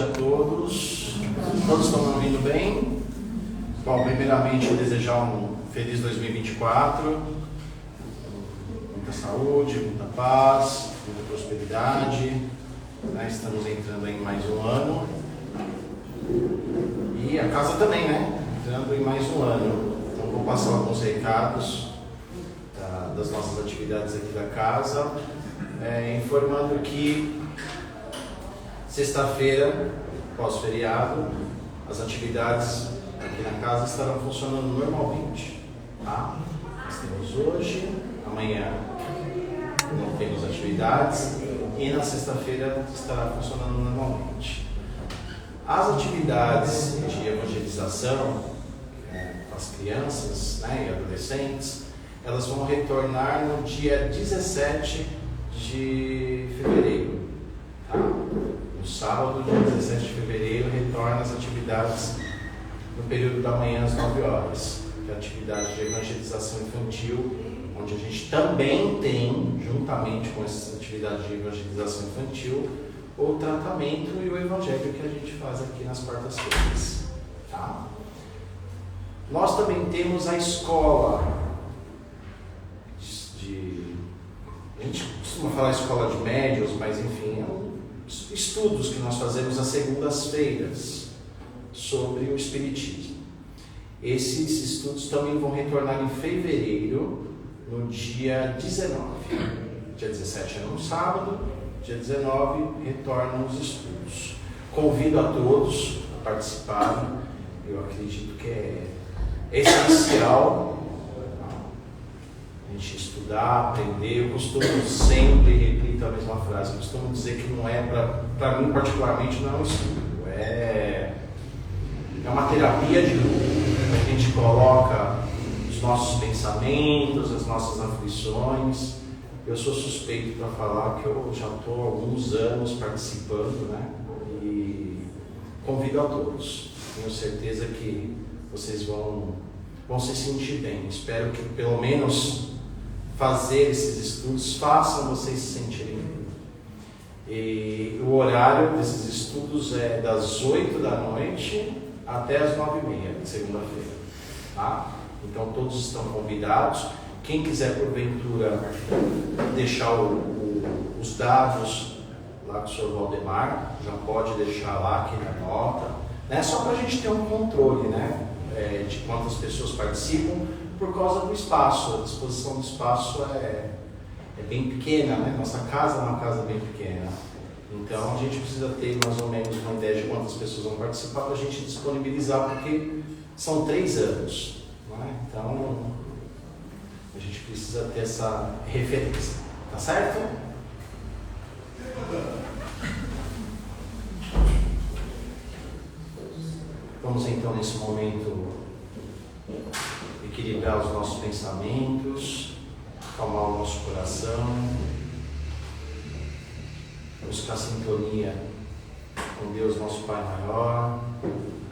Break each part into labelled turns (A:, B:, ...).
A: noite a todos. Todos estão me ouvindo bem? Bom, primeiramente eu desejar um feliz 2024, muita saúde, muita paz, muita prosperidade. Estamos entrando em mais um ano e a casa também, né? Entrando em mais um ano. Então vou passar alguns recados das nossas atividades aqui da casa, informando que sexta-feira, pós-feriado, as atividades aqui na casa estarão funcionando normalmente, tá? Nós temos hoje, amanhã não temos atividades e na sexta-feira estará funcionando normalmente. As atividades de evangelização com as crianças, e adolescentes, elas vão retornar no dia 17 de fevereiro, tá? No sábado, dia 17 de fevereiro, retorna as atividades no período da manhã às 9 horas, que é a atividade de evangelização infantil, onde a gente também tem, juntamente com essa atividade de evangelização infantil, o tratamento e o evangelho que a gente faz aqui nas quartas-feiras, tá? Nós também temos a escola a gente costuma falar escola de médios, mas enfim, estudos que nós fazemos às segundas-feiras sobre o Espiritismo. Esses estudos também vão retornar em fevereiro, no dia 19. Dia 17 é no sábado, dia 19 retornam os estudos. Convido a todos a participarem. Eu acredito que é essencial a gente estudar, aprender. Eu costumo sempre, repito a mesma frase, eu costumo dizer que não é, para mim particularmente, não é um estudo, é uma terapia de grupo. A gente coloca os nossos pensamentos, as nossas aflições. Eu sou suspeito para falar que eu já estou há alguns anos participando, e convido a todos. Tenho certeza que vocês vão se sentir bem. Espero que pelo menos fazer esses estudos façam vocês se sentirem bem. E o horário desses estudos é das 8 da noite até as 9h30 de segunda-feira, tá? Então todos estão convidados. Quem quiser porventura deixar os dados lá com o Sr. Valdemar, já pode deixar lá aqui na nota, só para a gente ter um controle, de quantas pessoas participam, por causa do espaço. A disposição do espaço é bem pequena, Nossa casa é uma casa bem pequena. Então a gente precisa ter mais ou menos uma ideia de quantas pessoas vão participar para a gente disponibilizar, porque são 3 anos, Então a gente precisa ter essa referência, tá certo? Vamos então nesse momento equilibrar os nossos pensamentos, acalmar o nosso coração, buscar sintonia com Deus, nosso Pai maior,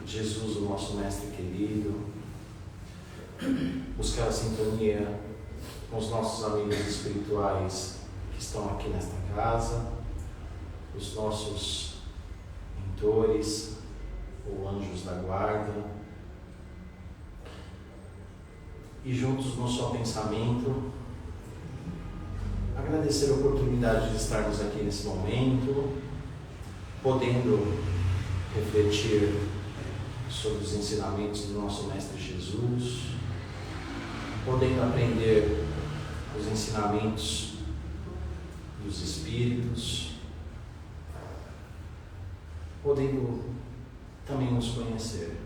A: Jesus, o nosso Mestre querido, buscar a sintonia com os nossos amigos espirituais que estão aqui nesta casa, os nossos mentores ou anjos da guarda, e juntos no seu pensamento agradecer a oportunidade de estarmos aqui nesse momento, podendo refletir sobre os ensinamentos do nosso Mestre Jesus, podendo aprender os ensinamentos dos Espíritos, podendo também nos conhecer.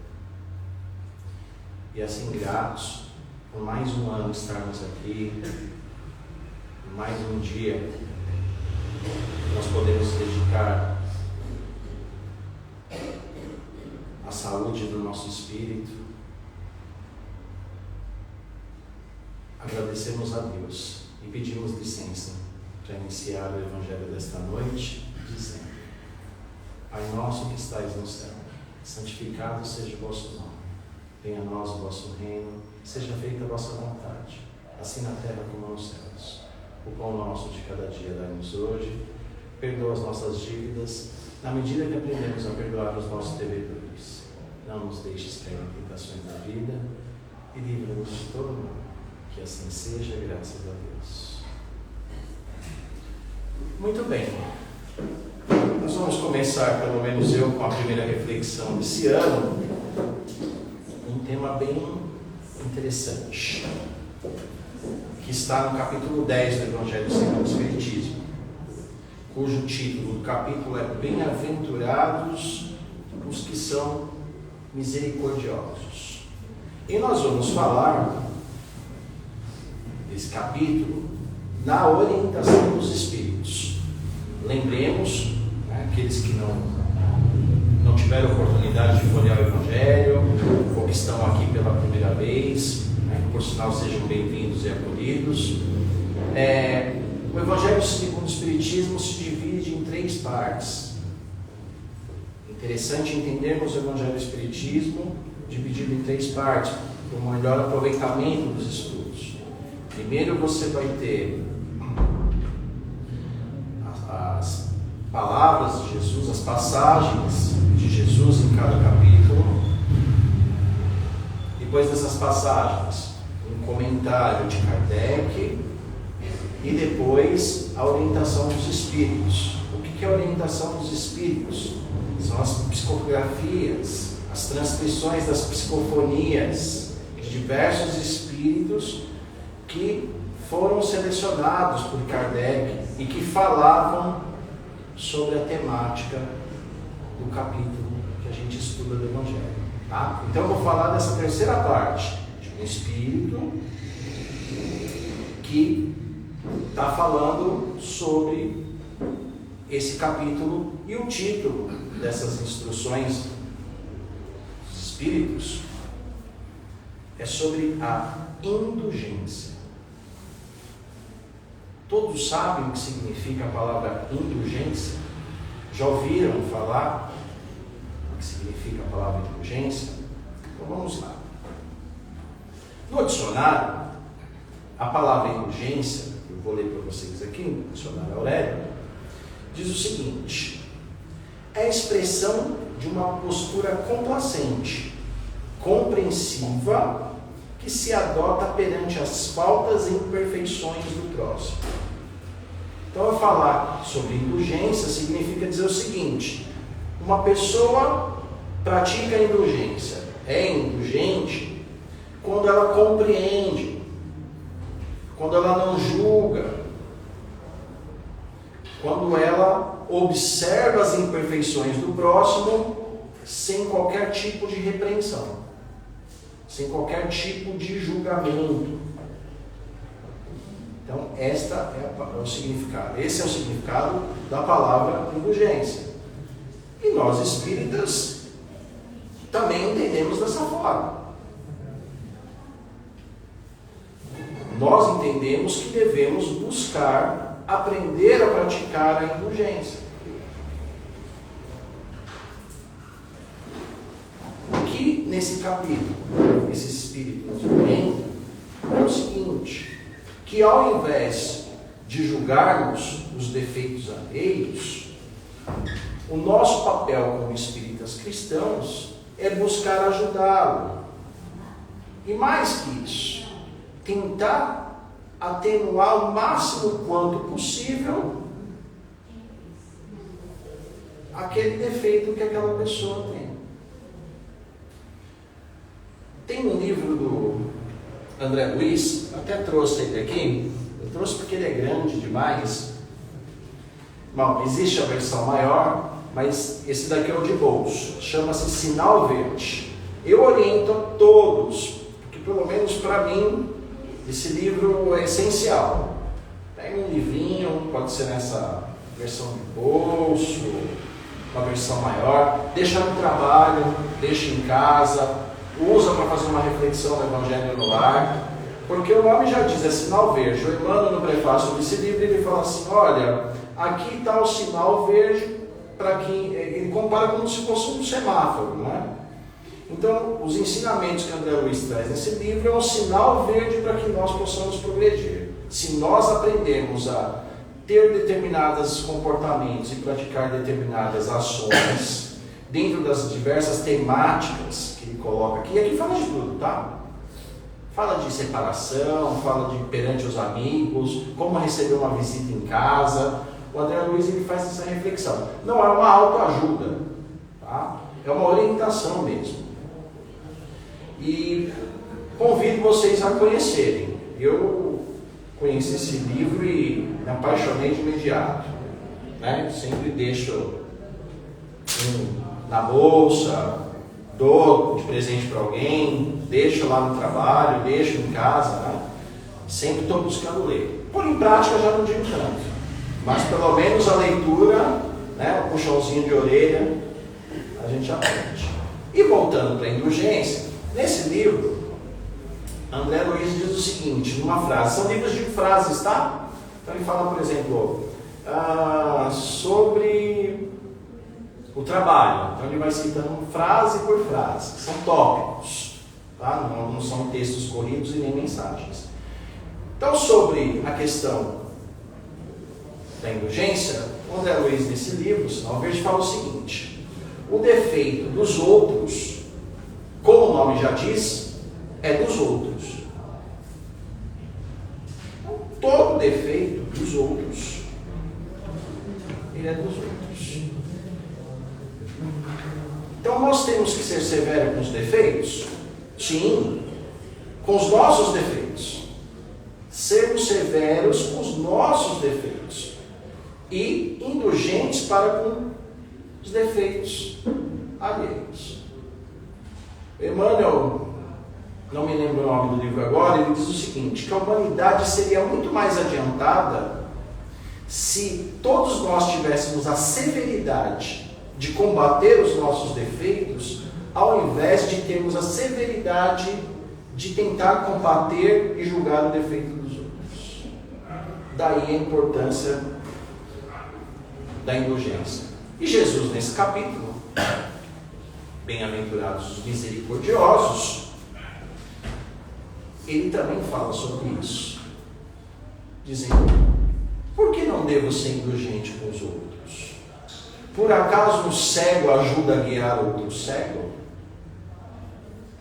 A: E assim, gratos por mais um ano estarmos aqui, por mais um dia nós podemos dedicar à saúde do nosso espírito. Agradecemos a Deus e pedimos licença para iniciar o Evangelho desta noite, dizendo: Pai nosso que estais no céu, santificado seja o vosso nome. Venha a nós o vosso reino, seja feita a vossa vontade, assim na terra como nos céus. O pão nosso de cada dia dai-nos hoje, perdoa as nossas dívidas, na medida que aprendemos a perdoar os nossos devedores, não nos deixes cair em tentações da vida e livra-nos de todo mal. Que assim seja, graças a Deus. Muito bem. Nós vamos começar, pelo menos eu, com a primeira reflexão desse ano, um tema bem interessante, que está no capítulo 10 do Evangelho segundo o Espiritismo, cujo título do capítulo é Bem-aventurados os que são misericordiosos. E nós vamos falar desse capítulo na orientação dos Espíritos. Lembremos, né, aqueles que não tiveram oportunidade de folhear o Evangelho, ou que estão aqui pela primeira vez, né, por sinal sejam bem-vindos e acolhidos. O Evangelho segundo o Espiritismo se divide em 3 partes. Interessante entendermos o Evangelho do Espiritismo dividido em 3 partes, para um melhor aproveitamento dos estudos. Primeiro você vai ter as palavras de Jesus, as passagens de Jesus em cada capítulo. Depois dessas passagens, um comentário de Kardec e depois a orientação dos Espíritos. O que é a orientação dos Espíritos? São as psicografias, as transcrições das psicofonias de diversos Espíritos que foram selecionados por Kardec e que falavam sobre a temática do capítulo que a gente estuda do Evangelho. Tá? Então eu vou falar dessa terceira parte, de um Espírito que está falando sobre esse capítulo, e o título dessas instruções dos Espíritos é sobre a indulgência. Todos sabem o que significa a palavra indulgência? Já ouviram falar o que significa a palavra indulgência? Então vamos lá. No dicionário, a palavra indulgência, eu vou ler para vocês aqui, no dicionário Aurélio, diz o seguinte: é a expressão de uma postura complacente, compreensiva, que se adota perante as faltas e imperfeições do próximo. Então, eu falar sobre indulgência significa dizer o seguinte: uma pessoa pratica a indulgência, é indulgente quando ela compreende, quando ela não julga, quando ela observa as imperfeições do próximo sem qualquer tipo de repreensão, sem qualquer tipo de julgamento. Então, esse é o significado da palavra indulgência. E nós espíritas também entendemos dessa forma. Nós entendemos que devemos buscar aprender a praticar a indulgência. O que nesse capítulo esses espíritos entendem é o seguinte: que ao invés de julgarmos os defeitos alheios, o nosso papel como espíritas cristãos é buscar ajudá-lo. E mais que isso, tentar atenuar o máximo quanto possível aquele defeito que aquela pessoa tem. Tem um livro do André Luiz, até trouxe ele aqui, eu trouxe porque ele é grande demais. Bom, existe a versão maior, mas esse daqui é o de bolso, chama-se Sinal Verde. Eu oriento a todos, porque pelo menos para mim, esse livro é essencial. Pega um livrinho, pode ser nessa versão de bolso, uma versão maior, deixa no trabalho, deixa em casa, usa para fazer uma reflexão do Evangelho no lar, porque o nome já diz, é sinal verde. O Emmanuel, no prefácio desse livro, ele fala assim: olha, aqui está o sinal verde, para que ele compara como se fosse um semáforo, né? Então, os ensinamentos que André Luiz traz nesse livro é um sinal verde para que nós possamos progredir. Se nós aprendemos a ter determinados comportamentos e praticar determinadas ações dentro das diversas temáticas que ele coloca aqui. Aqui fala de tudo, tá? Fala de separação, fala de perante os amigos, como receber uma visita em casa. O André Luiz ele faz essa reflexão. Não é uma autoajuda, tá? É uma orientação mesmo. E convido vocês a conhecerem. Eu conheci esse livro e me apaixonei de imediato, né? Sempre deixo na bolsa, dou de presente para alguém, deixo lá no trabalho, deixo em casa, né? Sempre estou buscando ler. Por em prática já não digo tanto, mas pelo menos a leitura, né? O puxãozinho de orelha, a gente aprende. E voltando para a indulgência, nesse livro, André Luiz diz o seguinte, numa frase, são livros de frases, tá? Então ele fala, por exemplo, sobre o trabalho. Então ele vai citando frase por frase, são tópicos, tá? Não são textos corridos e nem mensagens. Então, sobre a questão da indulgência, o André Luiz, nesse livro, Sinal Verde, fala o seguinte: o defeito dos outros, como o nome já diz, é dos outros. Então, todo defeito dos outros, ele é dos outros. Então nós temos que ser severos com os defeitos? Sim, com os nossos defeitos. Sermos severos com os nossos defeitos. E indulgentes para com os defeitos alheios. Emmanuel, não me lembro o nome do livro agora, ele diz o seguinte, que a humanidade seria muito mais adiantada se todos nós tivéssemos a severidade de combater os nossos defeitos, ao invés de termos a severidade de tentar combater e julgar o defeito dos outros. Daí a importância da indulgência. E Jesus, nesse capítulo, bem-aventurados os misericordiosos, ele também fala sobre isso, dizendo: por que não devo ser indulgente com os outros? Por acaso um cego ajuda a guiar outro cego?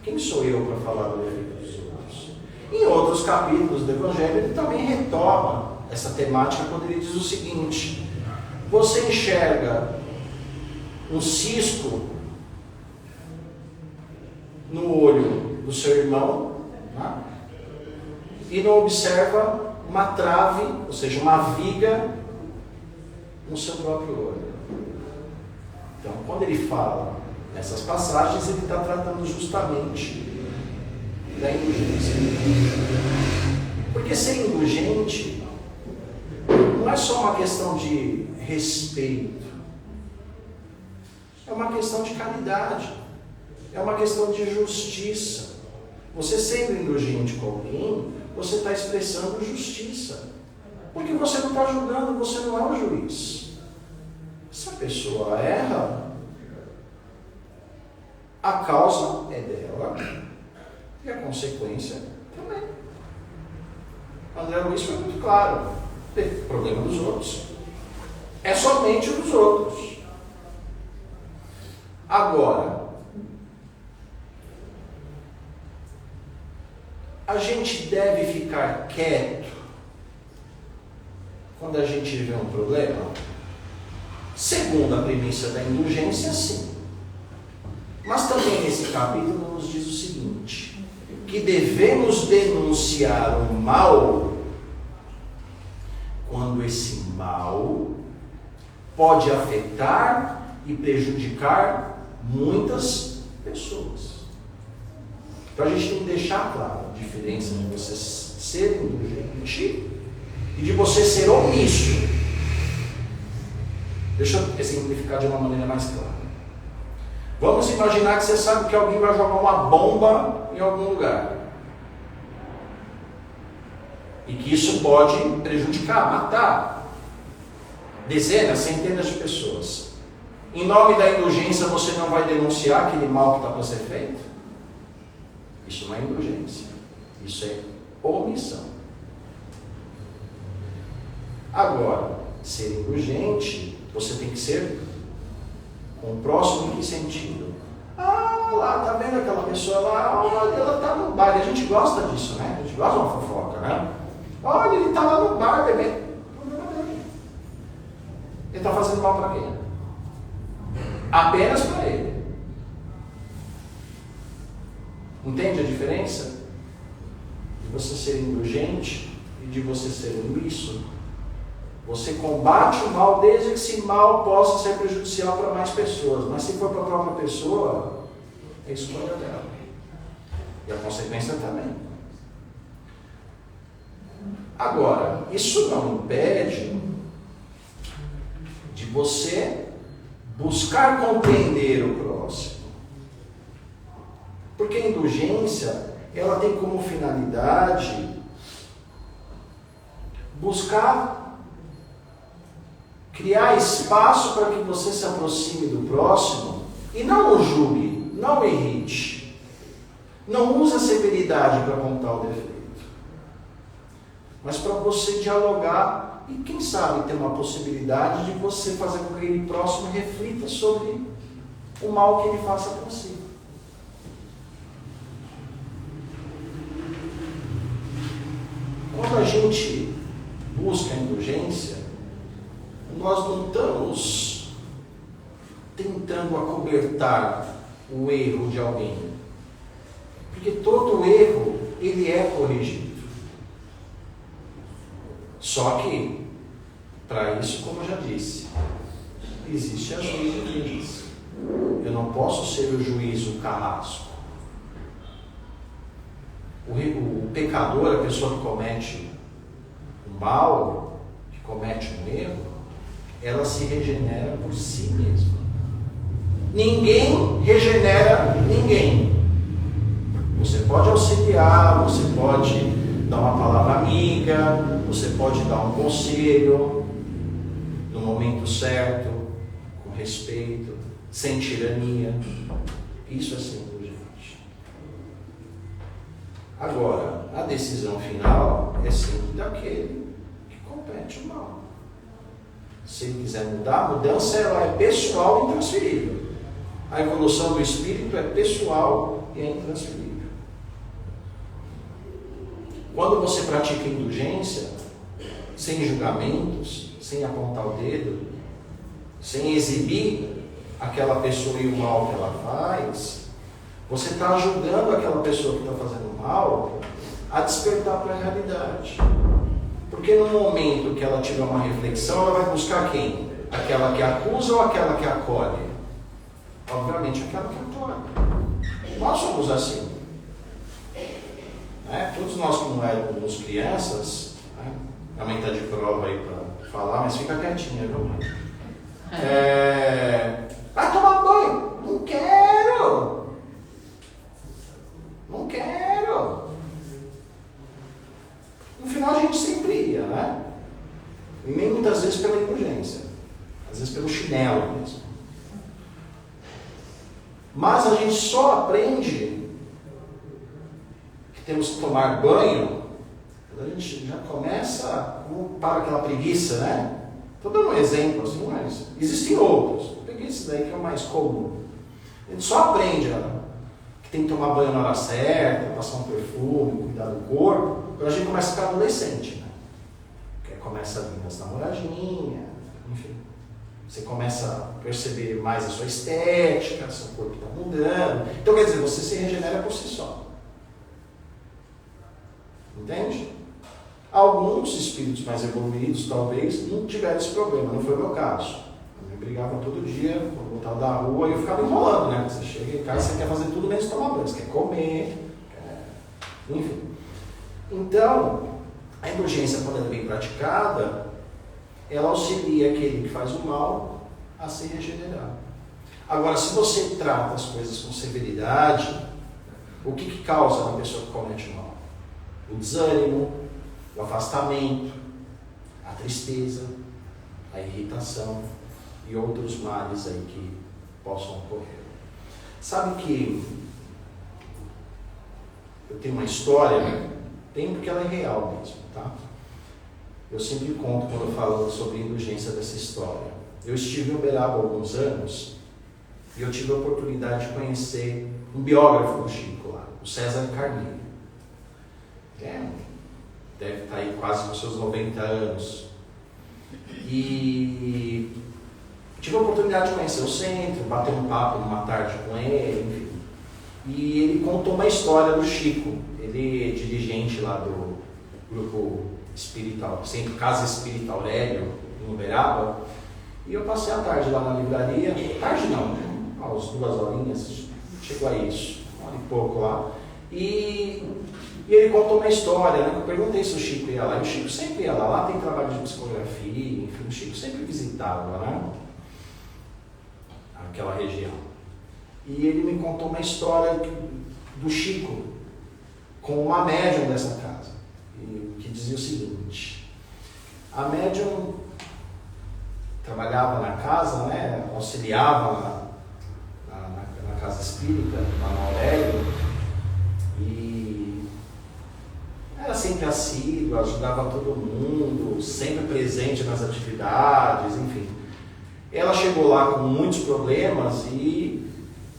A: Quem sou eu para falar do defeito dos outros? Em outros capítulos do Evangelho, ele também retoma essa temática quando ele diz o seguinte: você enxerga um cisco no olho do seu irmão, né? E não observa uma trave, ou seja, uma viga no seu próprio olho. Então, quando ele fala nessas passagens, ele está tratando justamente da indulgência. Porque ser indulgente não é só uma questão de respeito, é uma questão de caridade, é uma questão de justiça. Você sendo indulgente com alguém, você está expressando justiça, porque você não está julgando, você não é o juiz. Se a pessoa erra, a causa é dela e a consequência também. André Luiz foi muito claro: o problema dos outros é somente o dos outros. Agora, a gente deve ficar quieto quando a gente vê um problema? Segundo a premissa da indulgência, sim. Mas também nesse capítulo nos diz o seguinte: que devemos denunciar o mal quando esse mal pode afetar e prejudicar muitas pessoas. Então a gente tem que deixar claro a diferença de você ser indulgente e de você ser omisso. Deixa eu exemplificar de uma maneira mais clara. Vamos imaginar que você sabe que alguém vai jogar uma bomba em algum lugar. E que isso pode prejudicar, matar dezenas, centenas de pessoas. Em nome da indulgência, você não vai denunciar aquele mal que está para ser feito? Isso não é indulgência. Isso é omissão. Agora, ser indulgente, você tem que ser com o próximo em que sentido? Ah, lá, tá vendo aquela pessoa lá? Olha, ela tá no bar. A gente gosta disso, né? A gente gosta de uma fofoca, né? Olha, ele tá lá no bar bebendo. Ele está fazendo mal para quem? Apenas para ele. Entende a diferença? De você ser indulgente e de você ser omisso. Você combate o mal desde que esse mal possa ser prejudicial para mais pessoas. Mas se for para a própria pessoa, é escolha dela. E a consequência também. Agora, isso não impede de você buscar compreender o próximo. Porque a indulgência, ela tem como finalidade buscar criar espaço para que você se aproxime do próximo e não o julgue, não o irrite. Não use a severidade para apontar o defeito. Mas para você dialogar e, quem sabe, ter uma possibilidade de você fazer com que aquele próximo reflita sobre o mal que ele faça para si. Quando a gente busca a indulgência, nós não estamos tentando acobertar o erro de alguém. Porque todo erro, ele é corrigido. Só que, para isso, como eu já disse, existe a juízo de Deus. Eu não posso ser o juízo carrasco. O pecador, a pessoa que comete um mal, que comete um erro, ela se regenera por si mesma. Ninguém regenera ninguém. Você pode auxiliar, você pode dar uma palavra amiga, você pode dar um conselho no momento certo, com respeito, sem tirania. Isso é ser indulgente. Agora, a decisão final é sempre daquele que comete o mal. Se ele quiser mudar, a mudança ela é pessoal e intransferível. A evolução do espírito é pessoal e é intransferível. Quando você pratica indulgência, sem julgamentos, sem apontar o dedo, sem exibir aquela pessoa e o mal que ela faz, você está ajudando aquela pessoa que está fazendo mal a despertar para a realidade. Porque no momento que ela tiver uma reflexão, ela vai buscar quem? Aquela que acusa ou aquela que acolhe? Obviamente aquela que acolhe. Nós somos assim. Todos nós que não éramos crianças, a mãe está de prova aí para falar, mas fica quietinha, viu, mãe? Vai tomar banho? Não quero! Não quero! No final a gente sempre ia, né? E nem muitas vezes pela indulgência, às vezes pelo chinelo mesmo. Mas a gente só aprende que temos que tomar banho quando a gente já começa para aquela preguiça, né? Estou dando um exemplo assim, mas existem outros. Preguiça daí que é o mais comum. A gente só aprende que tem que tomar banho na hora certa, passar um perfume, cuidar do corpo, quando a gente começa a ficar adolescente, né? Porque começa a vir as namoradinhas, enfim. Você começa a perceber mais a sua estética, seu corpo está mudando. Então, quer dizer, você se regenera por si só. Entende? Alguns espíritos mais evoluídos, talvez, não tiveram esse problema. Não foi o meu caso. Eu me brigava todo dia, quando voltava da rua, e eu ficava enrolando, né? Você chega em casa, você quer fazer tudo menos tomar banho. Você quer comer, enfim. Então, a indulgência, quando ela é bem praticada, ela auxilia aquele que faz o mal a se regenerar. Agora, se você trata as coisas com severidade, o que causa na pessoa que comete o mal? O desânimo, o afastamento, a tristeza, a irritação e outros males aí que possam ocorrer. Sabe que eu tenho uma história, tem porque ela é real mesmo, tá? Eu sempre conto quando eu falo sobre indulgência dessa história. Eu estive em Uberaba há alguns anos e eu tive a oportunidade de conhecer um biógrafo do Chico lá, o César Carneiro. Deve estar aí quase com seus 90 anos. E tive a oportunidade de conhecer o centro, bater um papo numa tarde com ele, enfim. E ele contou uma história do Chico. Ele é dirigente lá do grupo espiritual, Centro Casa Espírita Aurélio, em Uberaba. E eu passei a tarde lá na livraria, tarde não, umas 2 horinhas, chegou a isso, 1 hora e pouco lá. E ele contou uma história, né? Eu perguntei se o Chico ia lá, e o Chico sempre ia lá. Lá tem trabalho de psicografia, enfim, o Chico sempre visitava, né? Aquela região. E ele me contou uma história do Chico com uma médium dessa casa, que dizia o seguinte: a médium trabalhava na casa, né? Auxiliava na casa espírita, lá na Aurélio, e era sempre assídua, ajudava todo mundo, sempre presente nas atividades, enfim. Ela chegou lá com muitos problemas e,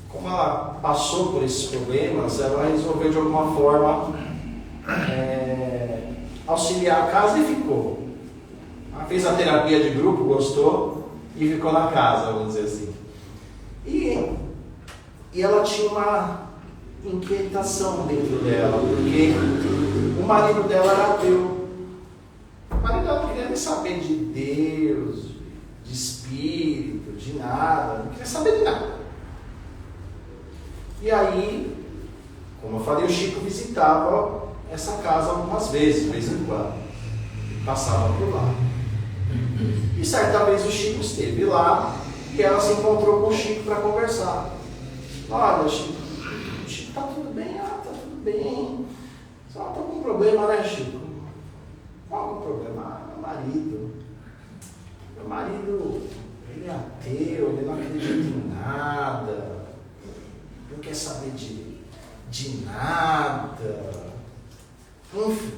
A: como ela passou por esses problemas, ela resolveu de alguma forma auxiliar a casa e ficou. Ela fez a terapia de grupo, gostou e ficou na casa, vamos dizer assim. E ela tinha uma inquietação dentro dela, porque o marido dela era ateu. O marido dela não queria nem saber de Deus, de espírito, de nada, não queria saber de nada. E aí, como eu falei, o Chico visitava essa casa algumas vezes, de vez em quando. Ele passava por lá. E certa vez o Chico esteve lá e ela se encontrou com o Chico para conversar. Olha, Chico, tá tudo bem? Ah, tá tudo bem. Só tô com um problema, né, Chico? Qual é o problema? Ah, meu marido. Meu marido, ele é ateu, ele não acredita em nada. Não quer saber de nada. Enfim.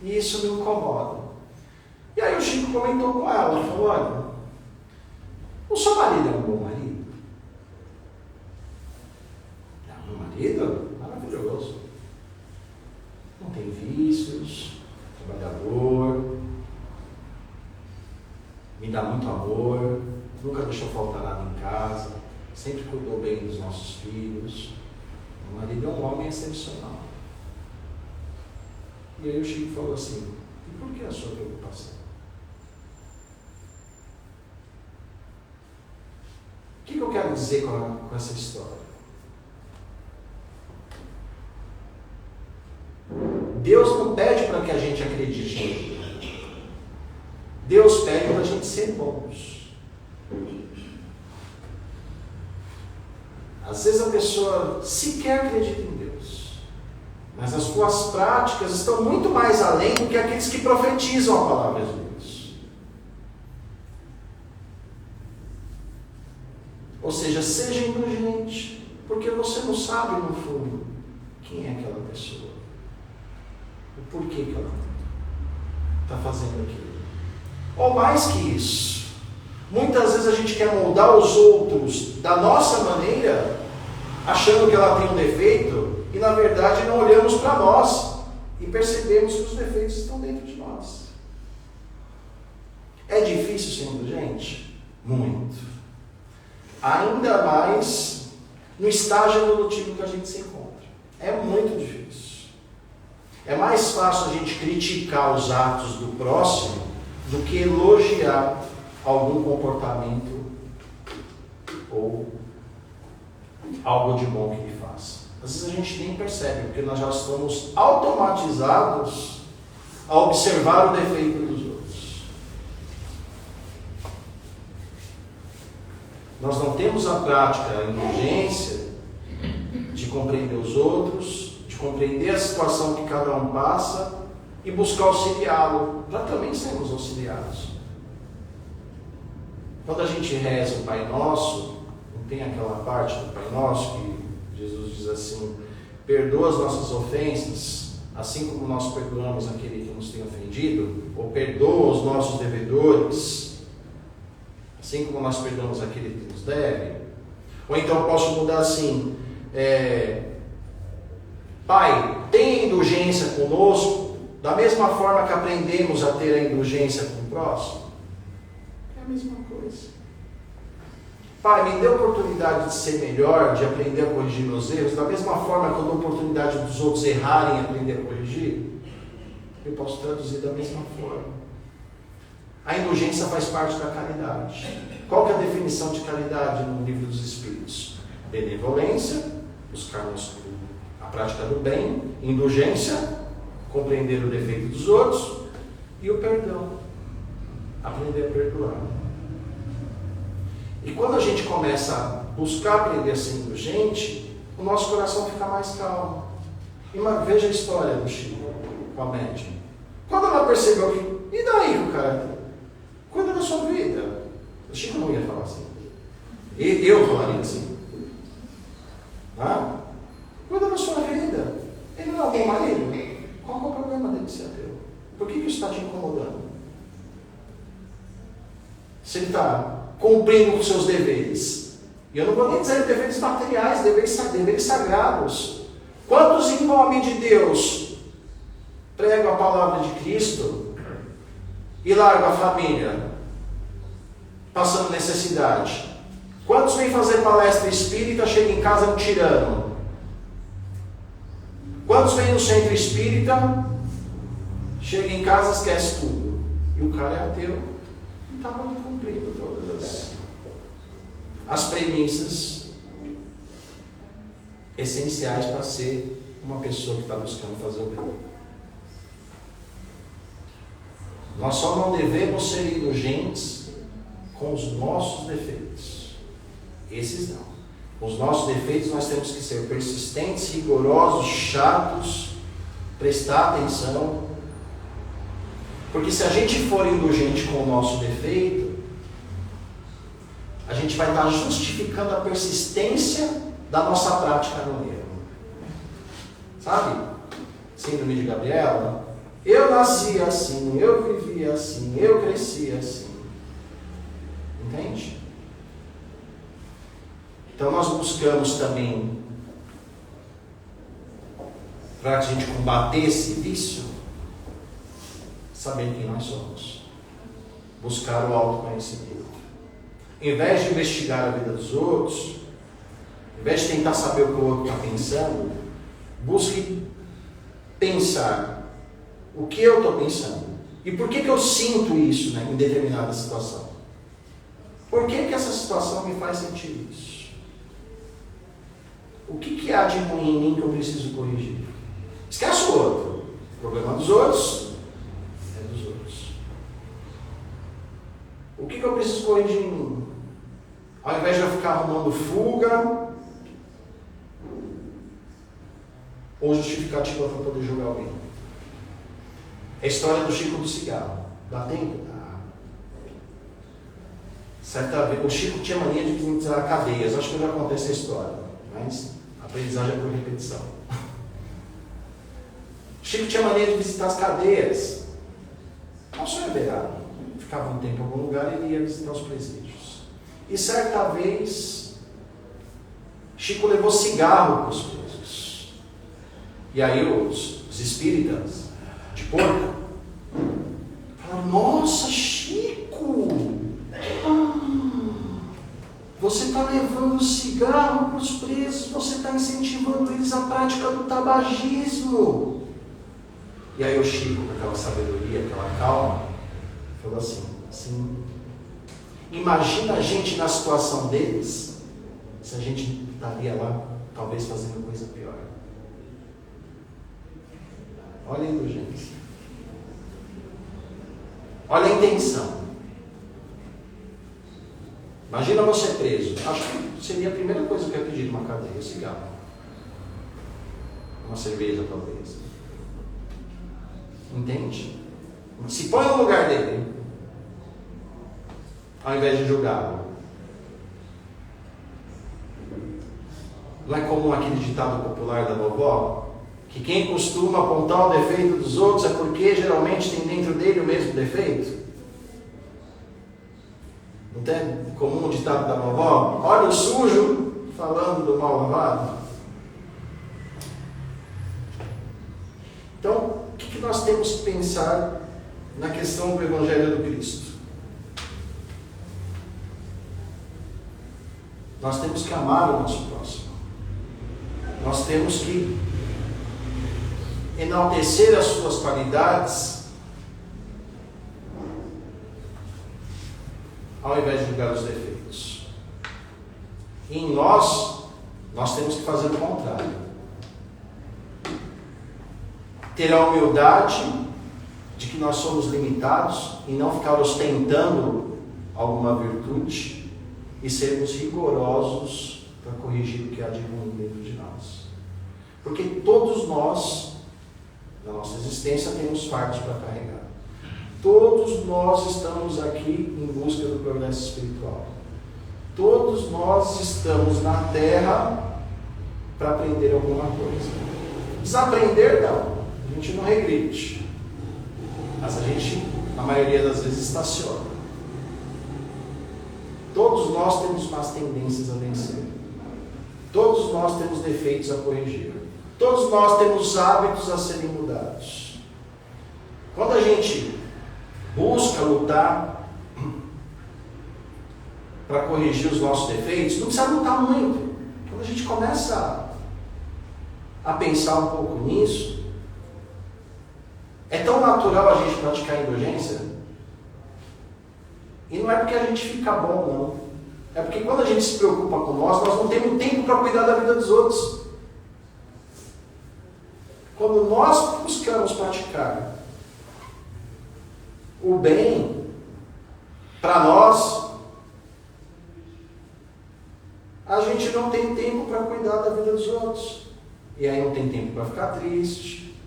A: E isso me incomoda. E aí o Chico comentou com ela, falou: olha, o seu marido é um bom marido? Meu marido? Maravilhoso. Não tem vícios, trabalhador, me dá muito amor, nunca deixou faltar nada em casa, sempre cuidou bem dos nossos filhos. Meu marido é um homem excepcional. E aí o Chico falou assim: e por que a sua preocupação? O que eu quero dizer com essa história? Deus não pede para que a gente acredite em Ele. Deus pede para a gente ser bons. Às vezes a pessoa sequer acredita em Deus, mas as suas práticas estão muito mais além do que aqueles que profetizam a palavra de Deus. Ou seja, seja indulgente, porque você não sabe no fundo quem é aquela pessoa, o porquê que ela está fazendo aquilo. Ou mais que isso, muitas vezes a gente quer moldar os outros da nossa maneira, achando que ela tem um defeito, e na verdade não olhamos para nós e percebemos que os defeitos estão dentro de nós. É difícil ser indulgente? Muito. Ainda mais no estágio evolutivo que a gente se encontra. É muito difícil. É mais fácil a gente criticar os atos do próximo do que elogiar algum comportamento ou algo de bom que ele faz. Às vezes a gente nem percebe, porque nós já estamos automatizados a observar o defeito dos outros. Nós não temos a prática, a indulgência de compreender os outros, de compreender a situação que cada um passa e buscar auxiliá-lo, para também sermos auxiliados. Quando a gente reza o Pai Nosso, não tem aquela parte do Pai Nosso que Jesus diz assim: perdoa as nossas ofensas, assim como nós perdoamos aquele que nos tem ofendido, ou perdoa os nossos devedores, assim como nós perdoamos aquele que nos deve. Ou então eu posso mudar assim: Pai, tenha indulgência conosco, da mesma forma que aprendemos a ter a indulgência com o próximo. É a mesma coisa. Pai, me dê a oportunidade de ser melhor, de aprender a corrigir meus erros, da mesma forma que eu dou a oportunidade dos outros errarem e aprender a corrigir. Eu posso traduzir da mesma forma. A indulgência faz parte da caridade. Qual que é a definição de caridade no Livro dos Espíritos? Benevolência, buscarmos a prática do bem; indulgência, compreender o defeito dos outros; e o perdão, aprender a perdoar. E quando a gente começa a buscar aprender a ser indulgente, o nosso coração fica mais calmo. Veja a história do Chico com a médium. Quando ela percebeu que, e daí, cara? Cuida da sua vida. O Chico não ia falar assim. Eu falaria assim. Cuida da sua vida. Ele não é bom marido? Qual é o problema dele ser ateu? Por que isso está te incomodando? Se ele está cumprindo com seus deveres. E eu não vou nem dizer deveres materiais, deveres sagrados. Quantos em nome de Deus pregam a palavra de Cristo e largam a família, passando necessidade? Quantos vêm fazer palestra espírita, chegam em casa um tirano? Quantos vêm no centro espírita, chegam em casa e esquece tudo? E o cara é ateu. Estava cumprindo todas as premissas essenciais para ser uma pessoa que está buscando fazer o bem. Nós só não devemos ser indulgentes com os nossos defeitos. Esses não. Com os nossos defeitos nós temos que ser persistentes, rigorosos, chatos, prestar atenção. Porque se a gente for indulgente com o nosso defeito, a gente vai estar justificando a persistência da nossa prática no erro. Sabe? Síndrome de Gabriela. Eu nasci assim, eu vivi assim, eu cresci assim. Entende? Então nós buscamos também, para a gente combater esse vício, saber quem nós somos. Buscar o autoconhecimento. Em vez de investigar a vida dos outros, em vez de tentar saber o que o outro está pensando, busque pensar o que eu estou pensando. E por que eu sinto isso, em determinada situação? Por que essa situação me faz sentir isso? O que há de ruim em mim que eu preciso corrigir? Esquece o outro. O problema dos outros é dos outros. O que eu preciso corrigir em mim? Ao invés de eu ficar arrumando fuga ou justificativa para poder julgar alguém. É a história do Chico do cigarro. Dá tempo? Dá. Certa vez, o Chico tinha mania de visitar cadeias. Acho que eu já contei essa história, mas a aprendizagem é por repetição. O Chico tinha mania de visitar as cadeias. Não só liberado. Ficava um tempo em algum lugar e ele ia visitar os presídios. E certa vez, Chico levou cigarro para os presos. E aí os espíritas de Porto falaram: nossa, Chico, você está levando cigarro para os presos, você está incentivando eles à prática do tabagismo. E aí o Chico, com aquela sabedoria, aquela calma, falou assim: imagina a gente na situação deles, se a gente estaria lá, talvez fazendo coisa pior. Olha a indulgência. Olha a intenção. Imagina você preso. Acho que seria a primeira coisa que eu ia pedir numa cadeia: cigarro. Uma cerveja, talvez. Entende? Se põe no lugar dele, ao invés de julgá-lo. Não é comum aquele ditado popular da vovó, Que quem costuma apontar o defeito dos outros é porque geralmente tem dentro dele o mesmo defeito? Não tem comum o ditado da vovó? Olha o sujo falando do mal lavado. Então, o que nós temos que pensar na questão do Evangelho do Cristo? Nós temos que amar o nosso próximo. Nós temos que enaltecer as suas qualidades ao invés de julgar os defeitos. E em nós temos que fazer o contrário. Ter a humildade de que nós somos limitados e não ficar ostentando alguma virtude e sermos rigorosos para corrigir o que há de ruim dentro de nós. Porque todos nós, na nossa existência, temos fardos para carregar. Todos nós estamos aqui em busca do progresso espiritual. Todos nós estamos na Terra para aprender alguma coisa. Desaprender não, a gente não regride, mas a gente, na maioria das vezes, estaciona. Todos nós temos más tendências a vencer. Todos nós temos defeitos a corrigir. Todos nós temos hábitos a serem mudados. Quando a gente busca lutar para corrigir os nossos defeitos, não precisa lutar muito. Quando a gente começa a pensar um pouco nisso, é tão natural a gente praticar indulgência. E não é porque a gente fica bom, não. É porque quando a gente se preocupa com nós não temos tempo para cuidar da vida dos outros. Quando nós buscamos praticar o bem para nós, a gente não tem tempo para cuidar da vida dos outros. E aí não tem tempo para ficar triste,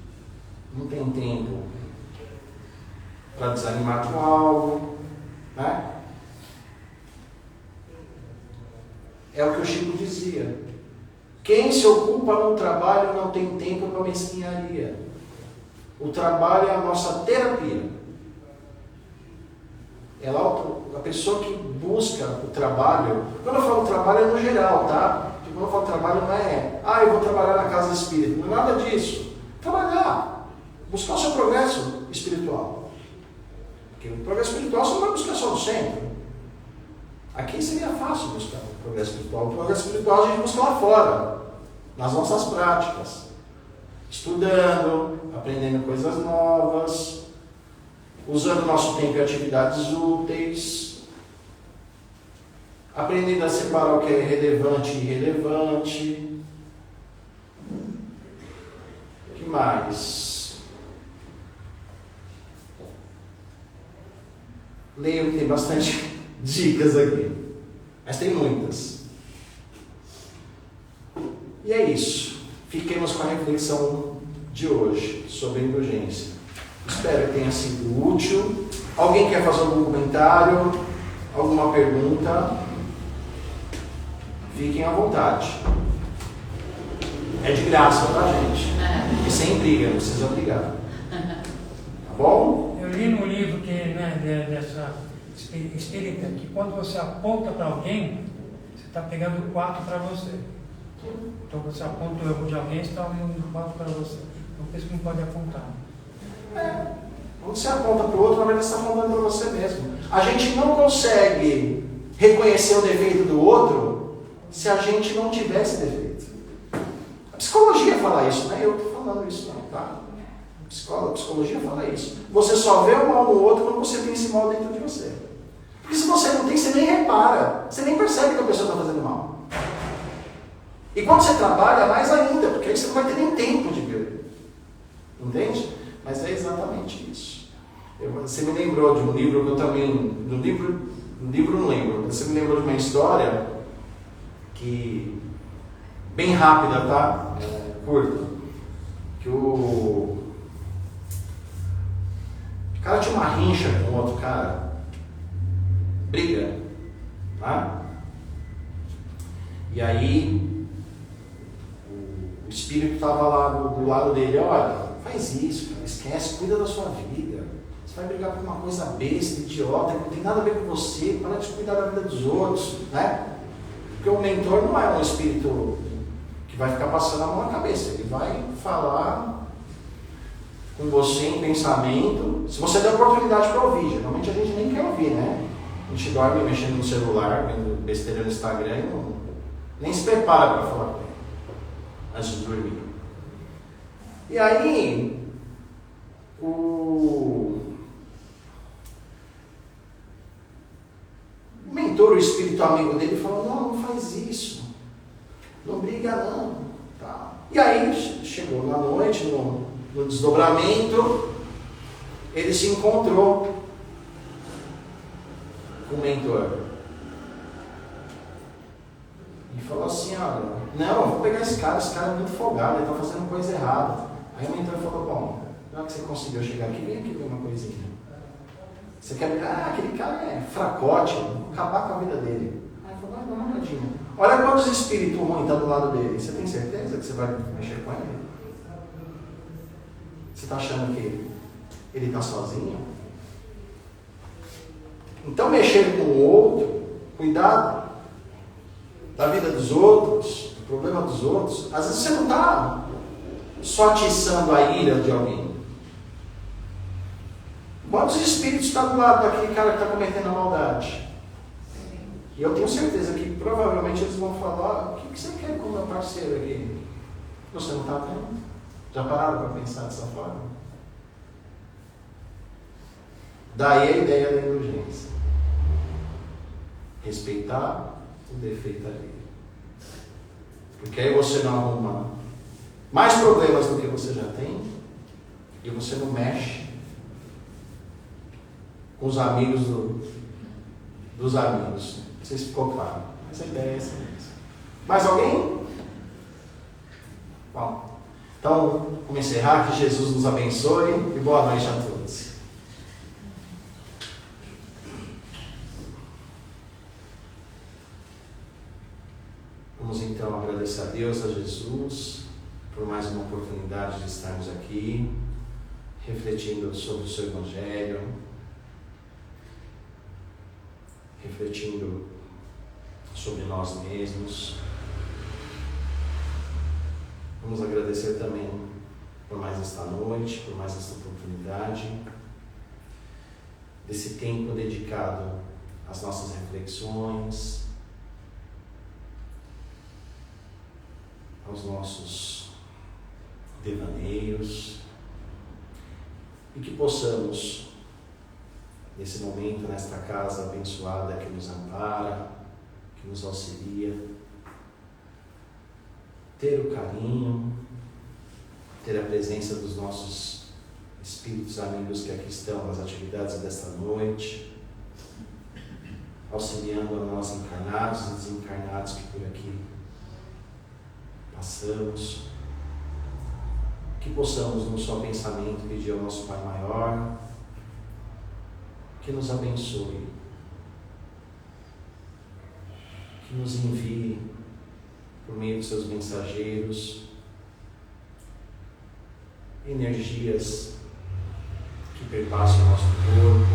A: não tem tempo para desanimar com algo, né? É o que o Chico dizia. Quem se ocupa no trabalho não tem tempo para mesquinharia. O trabalho é a nossa terapia. É lá a pessoa que busca o trabalho. Quando eu falo trabalho é no geral, tá? Quando eu falo trabalho não é eu vou trabalhar na casa espírita. Não é nada disso. Trabalhar. Buscar o seu progresso espiritual. Porque o progresso espiritual você não vai buscar só no centro. Aqui seria fácil buscar o progresso espiritual. O progresso espiritual a gente busca lá fora, nas nossas práticas. Estudando, aprendendo coisas novas, usando nosso tempo em atividades úteis, aprendendo a separar o que é relevante e irrelevante. O que mais? Leio, tem bastante dicas aqui, mas tem muitas. E é isso. Fiquemos com a reflexão de hoje sobre a indulgência. Espero que tenha sido útil. Alguém quer fazer algum comentário? Alguma pergunta? Fiquem à vontade. É de graça, tá, gente? E sem briga, não precisa brigar. Tá bom?
B: Eu li no livro que, dessa espírita, que quando você aponta para alguém, você está pegando 4 para você. Então você aponta o erro de alguém, você está olhando 4 para você. Então por isso que não pode apontar.
A: Quando você aponta para o outro, na verdade você está apontando para você mesmo. A gente não consegue reconhecer o defeito do outro se a gente não tivesse defeito. A psicologia fala isso, não é eu que estou falando isso, não, tá? A psicologia fala isso. Você só vê o mal no outro quando você tem esse mal dentro de você. Porque se você não tem, você nem repara, você nem percebe que a pessoa está fazendo mal. E quando você trabalha, mais ainda, porque aí você não vai ter nem tempo de ver. Entende? Mas é exatamente isso. Você me lembrou de um livro que eu também... No livro não lembro. Você me lembrou de uma história que... Bem rápida, tá? Curta. Que o cara tinha uma rincha com outro cara. Briga. Tá? E aí... O espírito estava lá do lado dele, olha, faz isso, cara, esquece, cuida da sua vida. Você vai brigar por uma coisa besta, idiota, que não tem nada a ver com você, para de cuidar da vida dos outros, né? Porque o mentor não é um espírito que vai ficar passando a mão na cabeça, ele vai falar com você em pensamento, se você der oportunidade para ouvir. Geralmente a gente nem quer ouvir, né? A gente dorme mexendo no celular, vendo besteira no Instagram e nem se prepara para falar com ele antes de dormir. E aí o mentor, o espírito amigo dele, falou: não faz isso, não briga não, tá? E aí chegou na noite, no desdobramento, ele se encontrou com o mentor e falou assim: olha, não, eu vou pegar esse cara é muito folgado, ele está fazendo coisa errada. Aí o mentor falou: bom, já que você conseguiu chegar aqui, vem aqui ver uma coisinha. Você quer ver? Aquele cara é fracote, vou acabar com a vida dele. Aí falou: dá uma olhadinha. Olha quantos espíritos ruins estão do lado dele. Você tem certeza que você vai mexer com ele? Você está achando que ele está sozinho? Então, mexer com o outro, cuidar da vida dos outros, do problema dos outros, às vezes você não está só atiçando a ira de alguém. Quantos espíritos estão do lado daquele cara que está cometendo a maldade? E eu tenho certeza que provavelmente eles vão falar: o que você quer com o meu parceiro aqui? Você não está vendo? Já pararam para pensar dessa forma? Daí a ideia da indulgência. Respeitar o defeito alheio. Porque aí você não arruma mais problemas do que você já tem, e você não mexe com os amigos dos amigos. Não sei se ficou claro, mas a ideia é essa mesmo. Mais alguém? Bom, então vamos encerrar. Que Jesus nos abençoe e boa noite a todos. Vamos então agradecer a Deus, a Jesus, por mais uma oportunidade de estarmos aqui, refletindo sobre o seu Evangelho, refletindo sobre nós mesmos. Vamos agradecer também por mais esta noite, por mais esta oportunidade, desse tempo dedicado às nossas reflexões, aos nossos devaneios, e que possamos, nesse momento, nesta casa abençoada que nos ampara, que nos auxilia, ter o carinho, ter a presença dos nossos espíritos amigos que aqui estão nas atividades desta noite, auxiliando a nós encarnados e desencarnados que por aqui passamos, que possamos no só pensamento pedir ao nosso Pai Maior que nos abençoe, que nos envie por meio dos seus mensageiros energias que perpassem o nosso corpo,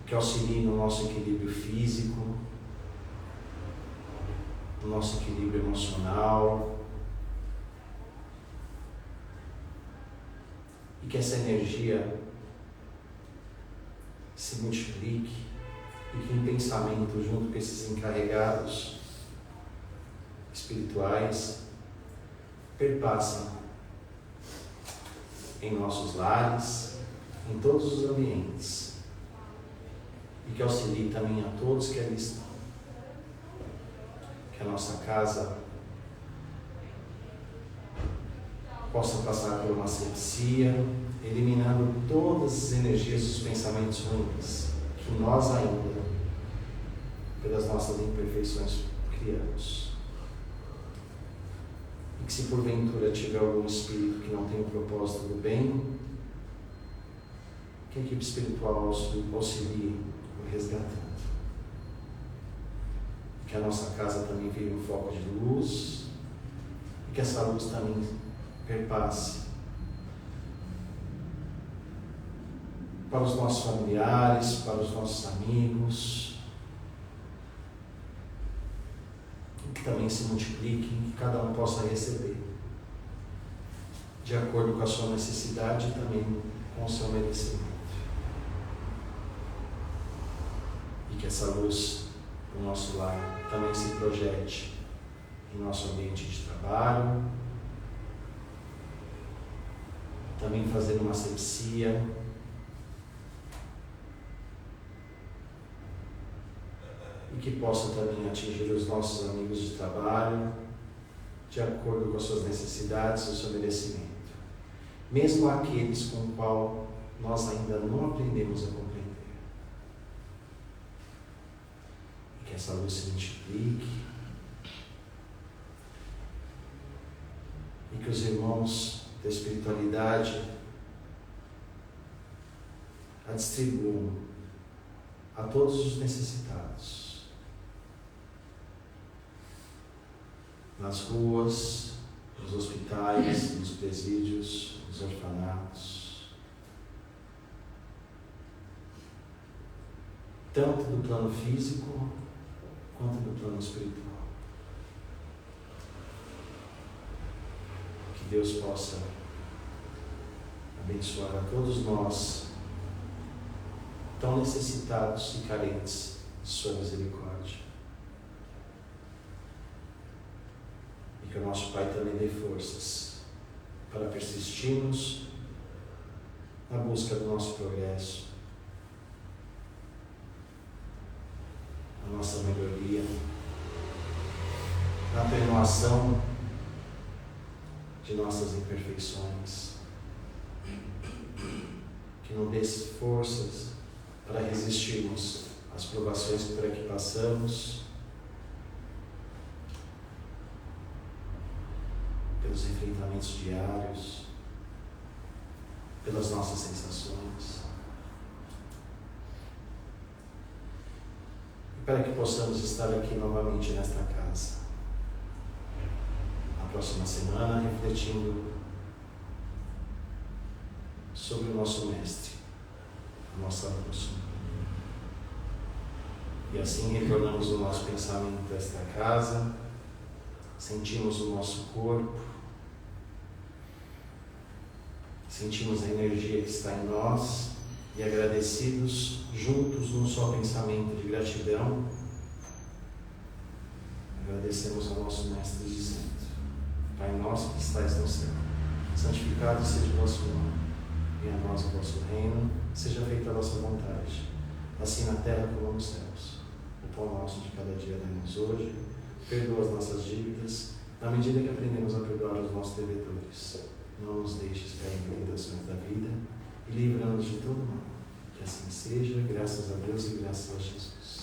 A: que auxiliem no nosso equilíbrio físico, no nosso equilíbrio emocional, e que essa energia se multiplique e que em pensamento, junto com esses encarregados espirituais, perpassem em nossos lares, em todos os ambientes, e que auxilie também a todos que ali estão. Que a nossa casa possa passar por uma asepsia, eliminando todas as energias dos pensamentos ruins que nós ainda, pelas nossas imperfeições, criamos. E que se porventura tiver algum espírito que não tem o propósito do bem, que a equipe espiritual auxilie o resgatando. Que a nossa casa também vire um foco de luz, e que essa luz também perpasse para os nossos familiares, para os nossos amigos, e que também se multipliquem, que cada um possa receber de acordo com a sua necessidade e também com o seu merecimento. E que essa luz do nosso lar também se projete em nosso ambiente de trabalho, também fazendo uma asepsia, e que possa também atingir os nossos amigos de trabalho de acordo com as suas necessidades e o seu merecimento, mesmo aqueles com o qual nós ainda não aprendemos a compreender. E que essa luz se multiplique, e que os irmãos da espiritualidade a distribuam a todos os necessitados, nas ruas, nos hospitais, nos presídios, nos orfanatos, tanto do plano físico quanto do plano espiritual. Que Deus possa abençoar a todos nós, tão necessitados e carentes de sua misericórdia. E que o nosso Pai também dê forças para persistirmos na busca do nosso progresso, na nossa melhoria, na atenuação de nossas imperfeições. Que nos dê forças para resistirmos às provações por que passamos, pelos enfrentamentos diários, pelas nossas sensações, e para que possamos estar aqui novamente nesta casa, na próxima semana, refletindo sobre o nosso Mestre, a nossa luz. E assim retornamos o nosso pensamento desta casa, sentimos o nosso corpo, sentimos a energia que está em nós e agradecidos, juntos num só pensamento de gratidão, agradecemos ao nosso Mestre dizendo: Pai nosso que estais no céu, santificado seja o vosso nome, venha a nós o vosso reino, seja feita a vossa vontade, assim na terra como nos céus. O pão nosso de cada dia dai-nos hoje, perdoa as nossas dívidas, na medida que aprendemos a perdoar os nossos devedores. Não nos deixes cair em tentações da vida e livra-nos de todo mal. Que assim seja, graças a Deus e graças a Jesus.